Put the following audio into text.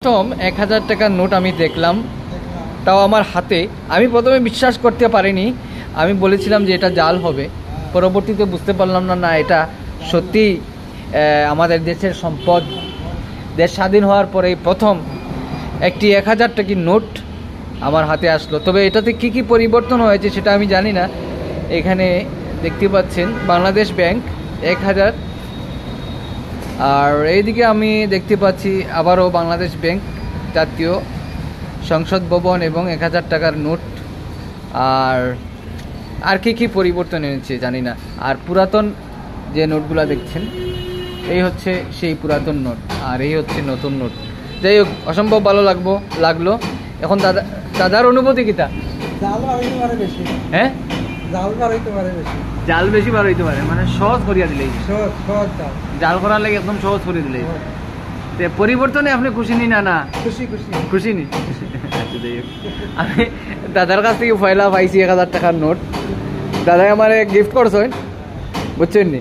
প্রথম 1000 টাকার নোট আমি দেখলাম, তাও আমার হাতে। আমি প্রথমে বিশ্বাস করতে পারিনি, আমি বলেছিলাম যে এটা জাল হবে। পরবর্তীতে বুঝতে পারলাম না এটা সত্যি আমাদের দেশের সম্পদ। দেশ স্বাধীন হওয়ার পরে প্রথম একটি 1000 টাকার নোট আমার হাতে আসলো। তবে এটাতে কি কি পরিবর্তন হয়েছে সেটা আমি জানি না। এখানে দেখতে পাচ্ছেন বাংলাদেশ ব্যাংক 1000, আর এইদিকে আমি দেখতে পাচ্ছি আবারও বাংলাদেশ ব্যাংক, জাতীয় সংসদ ভবন এবং 1000 টাকার নোট। আর কি কি পরিবর্তন এনেছে জানি না। আর পুরাতন যে নোটগুলো দেখছেন, এই হচ্ছে সেই পুরাতন নোট, আর এই হচ্ছে নতুন নোট। যাই হোক, অসম্ভব ভালো লাগলো। এখন দাদার অনুভূতি কিটা? হ্যাঁ, জাল বেশি বার হইতে পারে, মানে সহজ করিয়া দিলে, জাল করার লাগে একদম সহজ করে দিলে। পরিবর্তনে আপনি খুশি নি? না খুশি নি। আমি দাদার কাছ থেকে পয়লা পাইছি 1000 টাকার নোট। দাদাই আমার গিফট করছেন, বুঝছেন নি?